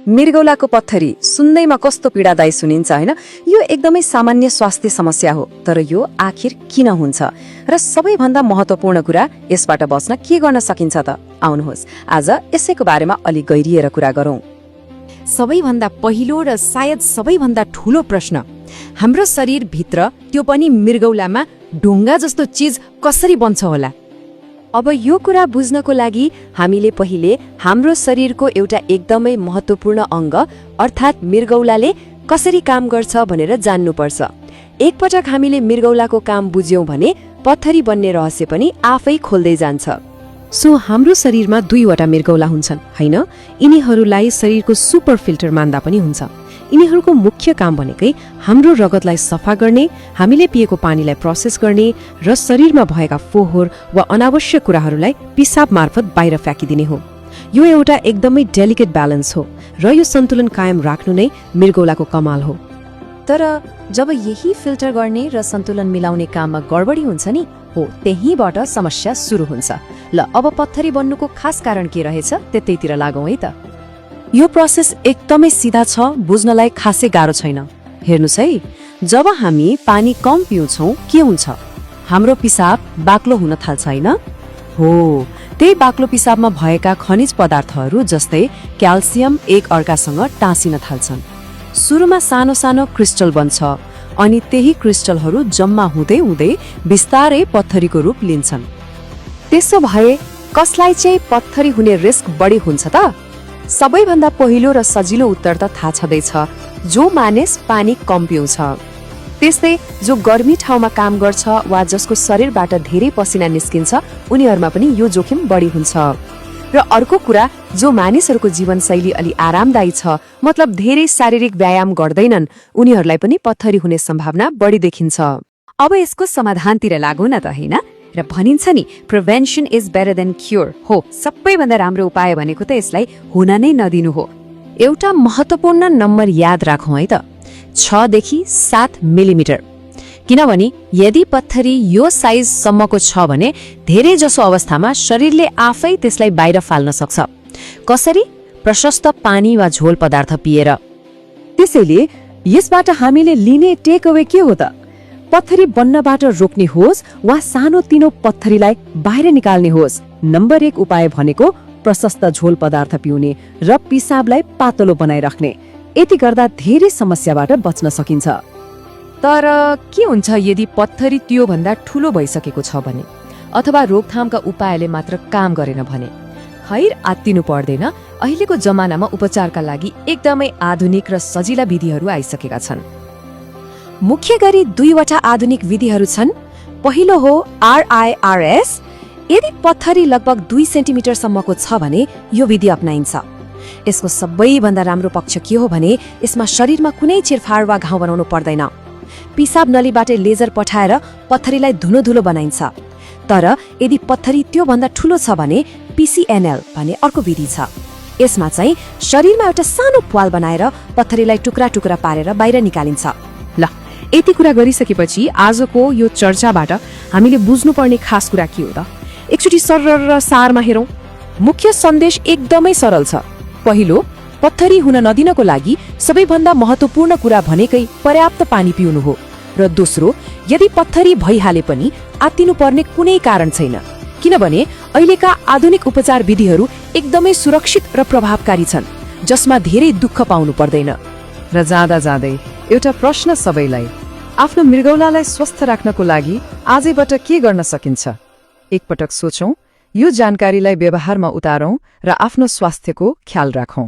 मृगौलाको पत्थरी सुन्दैमा कस्तो पीडादायी सुनिन्छ हैन? यो एकदमै सामान्य स्वास्थ्य समस्या हो, तर यो आखिर किन हुन्छ र सबैभन्दा महत्त्वपूर्ण कुरा यसबाट बच्न के गर्न सकिन्छ त? आउनुहोस् आज यसैको बारेमा अलि गहिरिएर कुरा गरौँ। सबैभन्दा पहिलो र सायद सबैभन्दा ठूलो प्रश्न, हाम्रो शरीरभित्र त्यो पनि मृगौलामा ढुङ्गा जस्तो चीज कसरी बन्छ होला? अब यो कुरा बुझ्नको लागि हामीले पहिले हाम्रो शरीरको एउटा एकदमै महत्त्वपूर्ण अङ्ग अर्थात् मृगौलाले कसरी काम गर्छ भनेर जान्नुपर्छ। एकपटक हामीले मृगौलाको काम बुझ्यौं भने पत्थरी बन्ने रहस्य पनि आफै खोल्दै जान्छ। हाम्रो शरीरमा दुईवटा मृगौला हुन्छन् हैन? यिनीहरूलाई शरीरको सुपर फिल्टर मान्दा पनि हुन्छ। यिनीहरूको मुख्य काम भनेकै हाम्रो रगतलाई सफा गर्ने, हामीले पिएको पानीलाई प्रोसेस गर्ने र शरीरमा भएका फोहोर वा अनावश्यक कुराहरूलाई पिसाब मार्फत बाहिर फ्याँकिदिने हो। यो एउटा एकदमै डेलिकेट ब्यालेन्स हो र यो सन्तुलन कायम राख्नु नै मृगौलाको कमाल हो। तर जब यही फिल्टर गर्ने र सन्तुलन मिलाउने काममा गडबडी हुन्छ नि, त्यहीबाट समस्या सुरु हुन्छ। ल अब पत्थरी बन्नुको खास कारण के रहेछ त्यतैतिर लागौँ है त। यो प्रोसेस एकदमै सिधा छ, बुझ्नलाई खासै गाह्रो छैन। हेर्नुस् है, जब हामी पानी कम पिउँछौँ के हुन्छ? हाम्रो पिसाब बाक्लो हुन थाल्छ हैन? हो, त्यही बाक्लो पिसाबमा भएका खनिज पदार्थहरू जस्तै क्याल्सियम एक अर्कासँग टाँसिन थाल्छन्। सुरुमा सानो सानो क्रिस्टल बन्छ अनि त्यही क्रिस्टलहरू जम्मा हुँदै हुँदै बिस्तारै पत्थरीको रूप लिन्छन्। त्यसो भए कसलाई चाहिँ पत्थरी हुने रिस्क बढी हुन्छ त? सबैभन्दा पहिलो र सजिलो उत्तर त थाहा छँदैछ, जो मानिस पानी कम पिउँछ। त्यस्तै जो गर्मी ठाउँमा काम गर्छ वा जसको शरीरबाट धेरै पसिना निस्किन्छ उनीहरूमा पनि यो जोखिम बढी हुन्छ। र अर्को कुरा, जो मानिसहरूको जीवनशैली अलि आरामदायी छ, मतलब धेरै शारीरिक व्यायाम गर्दैनन्, उनीहरूलाई पनि पत्थरी हुने सम्भावना बढी देखिन्छ। अब यसको समाधानतिर लागौँ न त हैन? र भनिन्छ नि, prevention is better than cure. हो, सबैभन्दा राम्रो उपाय भनेको त यसलाई हुन नै नदिनु हो। एउटा महत्त्वपूर्ण नम्बर याद राखौँ है त, 6 देखि 7 मिलिमिटर। किनभने यदि पत्थरी यो साइज सम्मको छ भने धेरै जसो अवस्थामा शरीरले आफै त्यसलाई बाहिर फाल्न सक्छ। कसरी? प्रशस्त पानी वा झोल पदार्थ पिएर। त्यसैले यसबाट हामीले लिने टेक अवे के हो त? पत्थरी बन्नबाट रोक्ने होस् वा सानो तिनो पत्थरीलाई बाहिर निकाल्ने होस्, नम्बर 1 उपाय भनेको प्रशस्त झोल पदार्थ पिउने र पिसाबलाई पातलो बनाइराख्ने। यति गर्दा धेरै समस्याबाट बच्न सकिन्छ। तर के हुन्छ यदि पत्थरी त्यो भन्दा ठूलो भइसकेको छ भने, अथवा रोकथामका उपायले मात्र काम गरेन भने? खैर, आत्तिनु पर्दैन। अहिलेको जमानामा उपचारका लागि एकदमै आधुनिक र सजिला विधिहरू आइसकेका छन्। मुख्य गरी 2वटा आधुनिक विधिहरू छन्। पहिलो हो RIRS। यदि पत्थरी लगभग 2 सेन्टिमिटर सम्मको छ भने यो विधि अपनाइन्छ। यसको सबैभन्दा राम्रो पक्ष के हो भने यसमा शरीरमा कुनै चिरफार वा घाउ बनाउनु पर्दैन। पिसाब नलीबाट लेजर पठाएर पत्थरीलाई धुलो बनाइन्छ। तर यदि पत्थरी त्यो भन्दा ठूलो छ भने PCNL भन्ने अर्को विधि छ। यसमा चाहिँ शरीरमा एउटा सानो प्वाल बनाएर पत्थरीलाई टुक्रा टुक्रा पारेर बाहिर निकालिन्छ। ल, यति कुरा गरिसकेपछि आजको यो चर्चाबाट हामीले बुझ्नुपर्ने खास कुरा के हो त? एकचोटि सरर सारमा हेरौँ। मुख्य सन्देश एकदमै सरल छ। पहिलो, पत्थरी हुन नदिनको लागि सबैभन्दा महत्त्वपूर्ण कुरा भनेकै पर्याप्त पानी पिउनु हो। र दोस्रो, यदि पत्थरी भइहाले पनि आत्तिनु पर्ने कुनै कारण छैन, किनभने अहिलेका आधुनिक उपचार विधिहरू एकदमै सुरक्षित र प्रभावकारी छन्, जसमा धेरै दुःख पाउनु पर्दैन। र जाँदा जाँदै एउटा प्रश्न सबैलाई, आफ्नो मृगौलालाई स्वस्थ राख्नको लागि आजैबाट के गर्न सकिन्छ? एकपटक सोचौं, यो जानकारीलाई व्यवहारमा उतारौं र आफ्नो स्वास्थ्यको ख्याल राखौं।